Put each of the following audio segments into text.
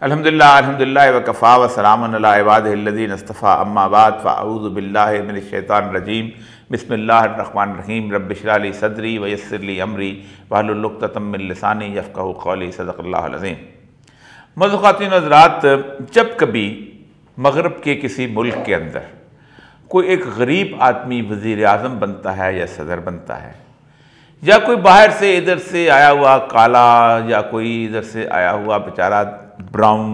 अल्हम्दुलिल्लाह अल्हम्दुलिल्लाह वकफ़ा वसलामुन अला इबादिहिल्लज़ीना इस्तफ़ा अम्मा बाद फ़अऊज़ु बिल्लाहि मिनश्शैतानिर रजीम बिस्मिल्लाहिर रहमानिर रहीम रब्बि इश्रह ली सदरी व यस्सिर ली अमरी वहलुल उक़दतम मिन लिसानी यफ़क़हू क़ौली सदक़ल्लाहुल अज़ीम। मौजूद ख़वातीन व हज़रात, जब कभी मग़रिब के किसी मुल्क के अंदर कोई एक गरीब आदमी वज़ीर आज़म बनता है या सदर बनता है, या कोई बाहर से इधर से आया हुआ काला या कोई इधर से आया हुआ बेचारा ब्राउन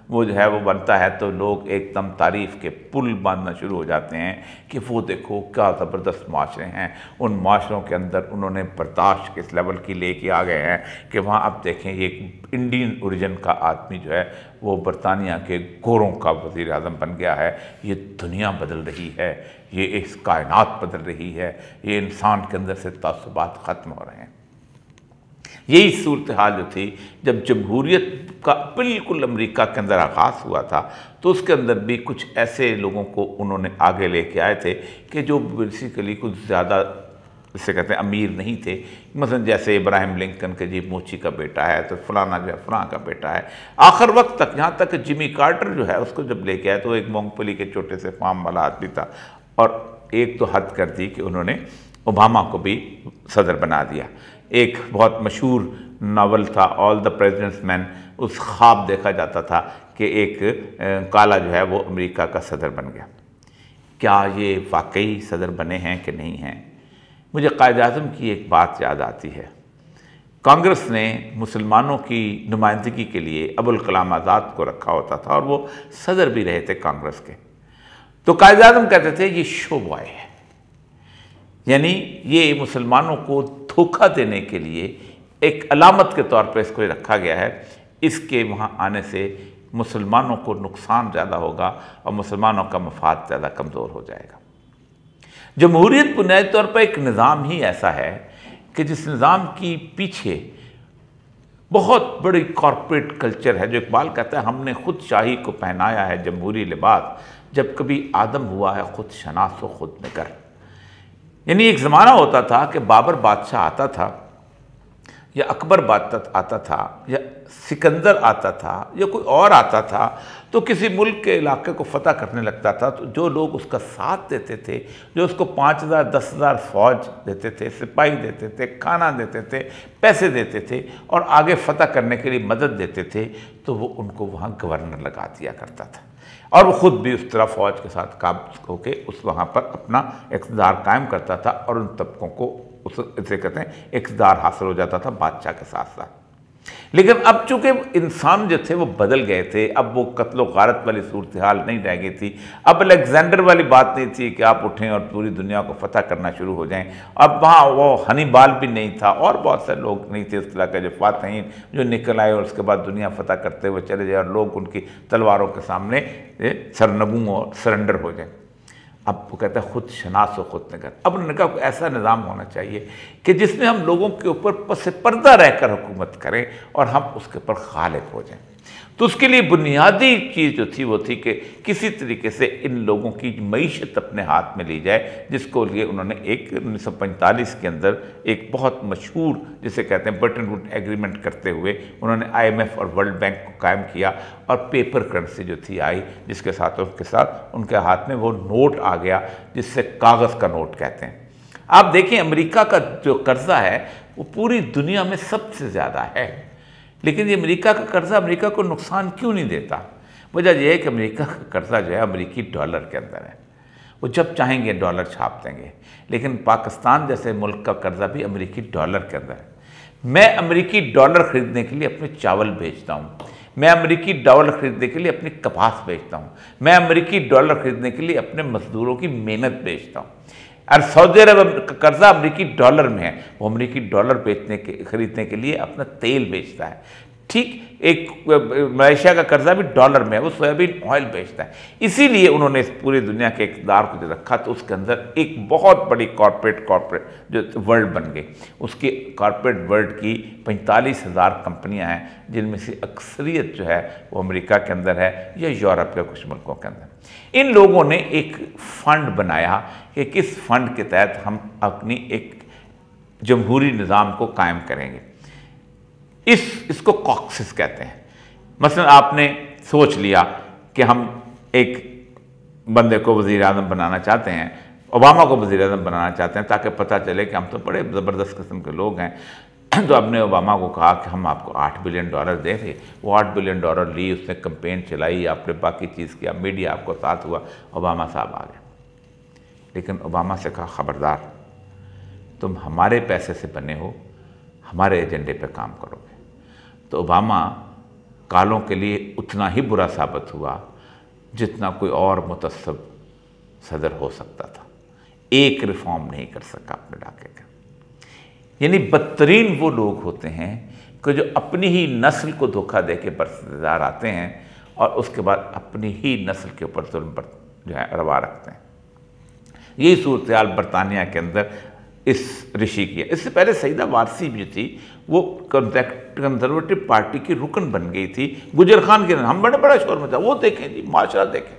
वो जो है वो बनता है, तो लोग एकदम तारीफ़ के पुल बांधना शुरू हो जाते हैं कि वो देखो क्या ज़बरदस्त माशरे हैं। उन माशरों के अंदर उन्होंने बर्दाश्त किस लेवल की लेके आ गए हैं कि वहाँ अब देखें ये एक इंडियन ओरिजिन का आदमी जो है वो बरतानिया के गोरों का वज़ीर आज़म बन गया है। ये दुनिया बदल रही है, ये इस कायनात बदल रही है, ये इंसान के अंदर से तअस्सुबात ख़त्म हो रहे हैं। यही सूरत हाल जो थी जब जमहूरियत का बिल्कुल अमेरिका के अंदर आगाज़ हुआ था, तो उसके अंदर भी कुछ ऐसे लोगों को उन्होंने आगे लेके आए थे कि जो बेसिकली कुछ ज़्यादा जिसे कहते हैं अमीर नहीं थे। मसलन जैसे इब्राहिम लिंकन के जी मोची का बेटा है, तो फलाना जो है फलां का बेटा है। आखिर वक्त तक, यहाँ तक जिमी कार्टर जो है उसको जब लेके आए तो एक मूंगफली के छोटे से फार्म वाला आदमी था, और एक तो हद कर दी कि उन्होंने ओबामा को भी सदर बना दिया। एक बहुत मशहूर नावल था ऑल द प्रेसिडेंट्स मैन, उस ख्वाब देखा जाता था कि एक काला जो है वो अमेरिका का सदर बन गया। क्या ये वाकई सदर बने हैं कि नहीं हैं? मुझे कायद-ए-आज़म की एक बात याद आती है। कांग्रेस ने मुसलमानों की नुमाइंदगी के लिए अबुल कलाम आज़ाद को रखा होता था और वो सदर भी रहे थे कांग्रेस के। तो कायद-ए-आज़म कहते थे ये शो बॉय है, यानी ये मुसलमानों को धोखा देने के लिए एक अलामत के तौर पर इसको रखा गया है। इसके वहाँ आने से मुसलमानों को नुकसान ज़्यादा होगा और मुसलमानों का मफाद ज़्यादा कमज़ोर हो जाएगा। जमहूरियत बुनियादी तौर पर एक निज़ाम ही ऐसा है कि जिस निज़ाम की पीछे बहुत बड़ी कॉरपोरेट कल्चर है। जो इकबाल कहता है हमने खुद शाही को पहनाया है जमहूरी लिबास, जब कभी आदम हुआ है खुद शनास व खुद निगर। यानी एक ज़माना होता था कि बाबर बादशाह आता था या अकबर बादशाह आता था या सिकंदर आता था या कोई और आता था, तो किसी मुल्क के इलाके को फ़तह करने लगता था, तो जो लोग उसका साथ देते थे, जो उसको 5,000 10,000 फ़ौज देते थे, सिपाही देते थे, खाना देते थे, पैसे देते थे और आगे फ़तह करने के लिए मदद देते थे, तो वो उनको वहाँ गवर्नर लगा दिया करता था और वो ख़ुद भी उस तरह फ़ौज के साथ काबू होकर उस वहाँ पर अपना इक़्तिदार कायम करता था और उन तबकों को उस इसे कहते हैं इक़्तिदार हासिल हो जाता था बादशाह के साथ साथ। लेकिन अब चूँकि इंसान जो थे वो बदल गए थे, अब वो कत्लो गारत वाली सूरत हाल नहीं रह गई थी। अब अलेक्जेंडर वाली बात नहीं थी कि आप उठें और पूरी दुनिया को फतह करना शुरू हो जाएं। अब वहाँ वो हनीबाल भी नहीं था और बहुत सारे लोग नहीं थे उस तरह के जो फातहीन जो निकल आए और उसके बाद दुनिया फतह करते हुए चले जाए और लोग उनकी तलवारों के सामने सरनगू और सरेंडर हो जाए। अब वो कहता है खुद शनास व खुद निगर। अब उन्होंने कहा ऐसा निज़ाम होना चाहिए कि जिसमें हम लोगों के ऊपर पस पर्दा रहकर हुकूमत करें और हम उसके ऊपर गालिब हो जाएं। तो उसके लिए बुनियादी चीज़ जो थी वो थी कि किसी तरीके से इन लोगों की मईशत अपने हाथ में ली जाए, जिसको लिए उन्होंने एक 1945 के अंदर एक बहुत मशहूर जिसे कहते हैं बटन वुड एग्रीमेंट करते हुए उन्होंने IMF और वर्ल्ड बैंक को कायम किया और पेपर करेंसी जो थी आई, जिसके साथ उनके हाथ में वो नोट आ गया जिससे कागज़ का नोट कहते हैं। आप देखें अमेरिका का जो कर्जा है वो पूरी दुनिया में सबसे ज़्यादा है, लेकिन ये अमेरिका का कर्जा अमेरिका को नुकसान क्यों नहीं देता? वजह यह है कि अमेरिका का कर्जा जो है अमेरिकी डॉलर के अंदर है, वो जब चाहेंगे डॉलर छाप देंगे। लेकिन पाकिस्तान जैसे मुल्क का कर्जा भी अमेरिकी डॉलर के अंदर है। मैं अमेरिकी डॉलर ख़रीदने के लिए अपने चावल बेचता हूँ, मैं अमेरिकी डॉलर ख़रीदने के लिए अपनी कपास बेचता हूँ, मैं अमेरिकी डॉलर ख़रीदने के लिए अपने मजदूरों की मेहनत बेचता हूँ। और सऊदी अरब का कर्जा अमेरिकी डॉलर में है, वो अमेरिकी डॉलर खरीदने के लिए अपना तेल बेचता है। ठीक एक मलेशिया का कर्जा भी डॉलर में है, वो सोयाबीन ऑयल बेचता है। इसीलिए उन्होंने इस पूरी दुनिया के इक़्तिदार को जो रखा तो उसके अंदर एक बहुत बड़ी कॉरपोरेट जो वर्ल्ड बन गई। उसकी कॉरपोरेट वर्ल्ड की 45,000 कंपनियां हैं, जिनमें से अक्सरियत जो है वो अमेरिका के अंदर है या यूरोप के कुछ मुल्कों के अंदर। इन लोगों ने एक फ़ंड बनाया कि किस फ़ंड के तहत हम अपनी एक जमहूरी निज़ाम को कायम करेंगे। इसको कॉक्सिस कहते हैं। मसलन आपने सोच लिया कि हम एक बंदे को वज़ीर आज़म बनाना चाहते हैं, ओबामा को वज़ीर आज़म बनाना चाहते हैं, ताकि पता चले कि हम तो बड़े ज़बरदस्त किस्म के लोग हैं। तो आपने ओबामा को कहा कि हम आपको $8 बिलियन दे थे, वो $8 बिलियन ली, उसने कंपेन चलाई, आपने बाकी चीज़ किया, मीडिया आपको साथ हुआ, ओबामा साहब आ गए। लेकिन ओबामा से कहा, ख़बरदार, तुम हमारे पैसे से बने हो, हमारे एजेंडे पे काम करोगे। तो ओबामा कालों के लिए उतना ही बुरा साबित हुआ जितना कोई और मुतस्सब सदर हो सकता था। एक रिफॉर्म नहीं कर सका अपने इलाके का। यानी बदतरीन वो लोग होते हैं कि जो अपनी ही नस्ल को धोखा दे के बरसदार आते हैं और उसके बाद अपनी ही नस्ल के ऊपर जुल्म पर जो है रवा रखते हैं। यही सूरत हाल बरतानिया के अंदर इस ऋषि की है। इससे पहले सईदा वारसी भी थी, वो कंजर्वेटिव पार्टी की रुकन बन गई थी। गुजर खान के हम बड़ा शोर मचा, वो देखें जी, माशा देखें।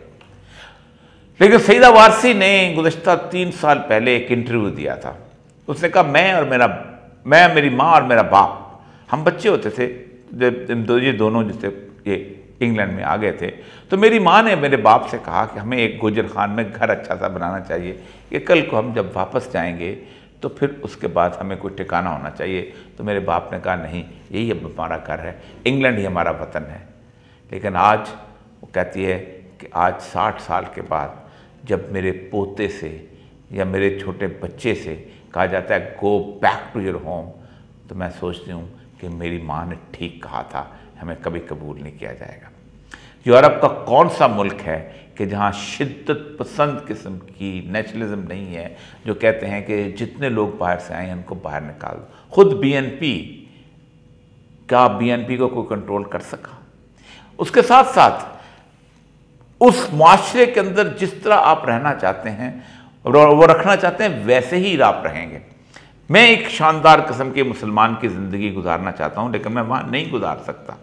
लेकिन सईदा वारसी ने गुज़श्ता 3 साल पहले एक इंटरव्यू दिया था। उसने कहा, मैं मेरी माँ और मेरा बाप, हम बच्चे होते थे जब ये दोनों जैसे ये इंग्लैंड में आ गए थे, तो मेरी माँ ने मेरे बाप से कहा कि हमें एक गुजर खान में घर अच्छा सा बनाना चाहिए कि कल को हम जब वापस जाएंगे तो फिर उसके बाद हमें कोई ठिकाना होना चाहिए। तो मेरे बाप ने कहा, नहीं, यही अब हमारा घर है, इंग्लैंड ही हमारा वतन है। लेकिन आज वो कहती है कि आज 60 साल के बाद जब मेरे पोते से या मेरे छोटे बच्चे से कहा जाता है go back to your home, तो मैं सोचती हूँ कि मेरी माँ ने ठीक कहा था, हमें कभी कबूल नहीं किया जाएगा। यूरोप का कौन सा मुल्क है कि जहाँ शिद्दत पसंद किस्म की नेशनलिज्म नहीं है, जो कहते हैं कि जितने लोग बाहर से आए हैं उनको बाहर निकाल दो। खुद बीएनपी, क्या बीएनपी को कोई कंट्रोल कर सका? उसके साथ साथ उस मुआशरे के अंदर जिस तरह आप रहना चाहते हैं वो रखना चाहते हैं, वैसे ही आप रहेंगे। मैं एक शानदार किस्म के मुसलमान की ज़िंदगी गुजारना चाहता हूँ, लेकिन मैं वहाँ नहीं गुजार सकता,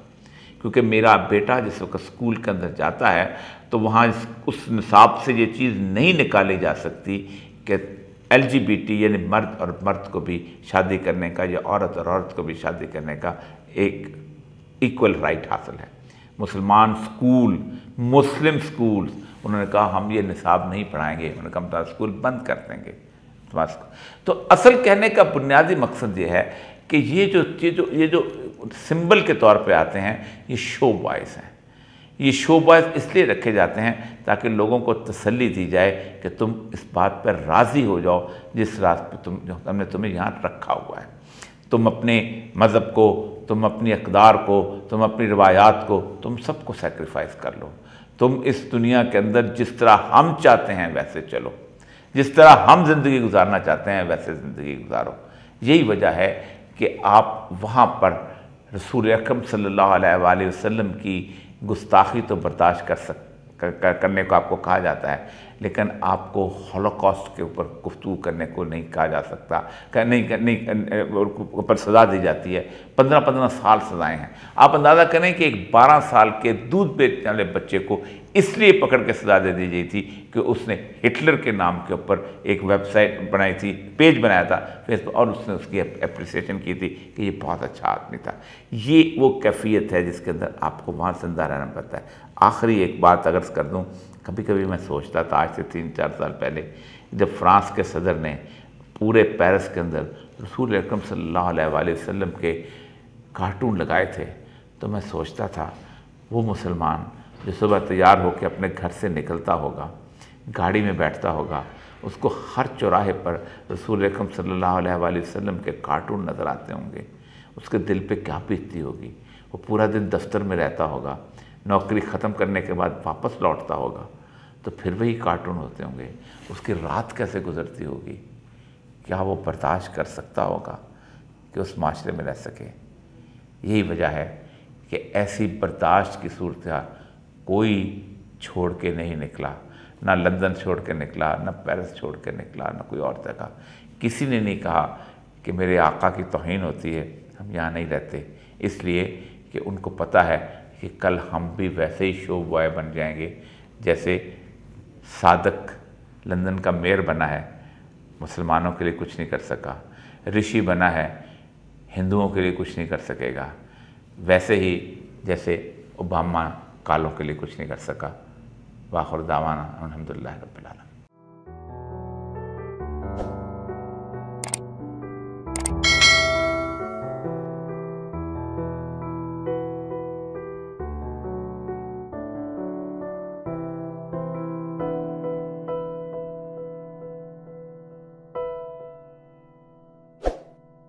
क्योंकि मेरा बेटा जिस वक्त स्कूल के अंदर जाता है तो वहाँ उस निसाब से ये चीज़ नहीं निकाली जा सकती कि LGBT यानी मर्द और मर्द को भी शादी करने का या औरत और औरत को भी शादी करने का एक इक्वल राइट हासिल है। मुसलमान स्कूल, मुस्लिम स्कूल, उन्होंने कहा हम ये निसाब नहीं पढ़ाएंगे, उन्होंने कहा हम स्कूल बंद कर देंगे। तो असल कहने का बुनियादी मकसद ये है कि ये जो सिंबल के तौर पे आते हैं, ये शो बॉयज़ हैं। ये शो बॉयज़ इसलिए रखे जाते हैं ताकि लोगों को तसल्ली दी जाए कि तुम इस बात पर राज़ी हो जाओ जिस रात पे हमने तुम्हें यहाँ रखा हुआ है। तुम अपने मज़हब को, तुम अपनी अक़दार को, तुम अपनी रवायात को, तुम सबको सेक्रीफाइस कर लो। तुम इस दुनिया के अंदर जिस तरह हम चाहते हैं वैसे चलो, जिस तरह हम ज़िंदगी गुजारना चाहते हैं वैसे ज़िंदगी गुजारो। यही वजह है कि आप वहाँ पर रसूल अकरम सल्लल्लाहु अलैहि वसल्लम की गुस्ताखी तो बर्दाश्त करने को आपको कहा जाता है, लेकिन आपको हॉलोकॉस्ट के ऊपर गुफ्तगू करने को नहीं कहा जा सकता, ऊपर सज़ा दी जाती है। 15-15 साल सज़ाएँ हैं। आप अंदाज़ा करें कि एक 12 साल के दूध बेचने वाले बच्चे को इसलिए पकड़ के सज़ा दे दी गई थी कि उसने हिटलर के नाम के ऊपर एक वेबसाइट बनाई थी, पेज बनाया था फेसबुक, और उसने उसकी एप्रिसिएशन की थी कि ये बहुत अच्छा आदमी था। ये वो कैफियत है जिसके अंदर आपको वहाँ जिंदा रहना पड़ता है। आखिरी एक बात अगर कर दूँ, कभी कभी मैं सोचता था आज से 3-4 साल पहले जब फ्रांस के सदर ने पूरे पेरिस के अंदर रसूल अकरम सल्लल्लाहु अलैहि वसल्लम के कार्टून लगाए थे, तो मैं सोचता था वो मुसलमान जो सुबह तैयार होकर अपने घर से निकलता होगा, गाड़ी में बैठता होगा, उसको हर चौराहे पर रसूल अकरम सल्लल्लाहु अलैहि वसल्लम के कार्टून नज़र आते होंगे, उसके दिल पे क्या बीतती होगी। वो पूरा दिन दफ्तर में रहता होगा, नौकरी ख़त्म करने के बाद वापस लौटता होगा तो फिर वही कार्टून होते होंगे, उसकी रात कैसे गुजरती होगी। क्या वो बर्दाश्त कर सकता होगा कि उस माशरे में रह सके। यही वजह है कि ऐसी बर्दाश्त की सूरत कोई छोड़ के नहीं निकला, ना लंदन छोड़ के निकला, ना पेरिस छोड़ के निकला, ना कोई और जगह। किसी ने नहीं कहा कि मेरे आका की तौहीन होती है, हम यहाँ नहीं रहते, इसलिए कि उनको पता है कि कल हम भी वैसे ही शो बॉय बन जाएंगे जैसे सादक लंदन का मेयर बना है, मुसलमानों के लिए कुछ नहीं कर सका, ऋषि बना है, हिंदुओं के लिए कुछ नहीं कर सकेगा, वैसे ही जैसे ओबामा कालों के लिए कुछ नहीं कर सका। वाखिर दावाना अल्हम्दुलिल्लाह रब्बिल आलमीन।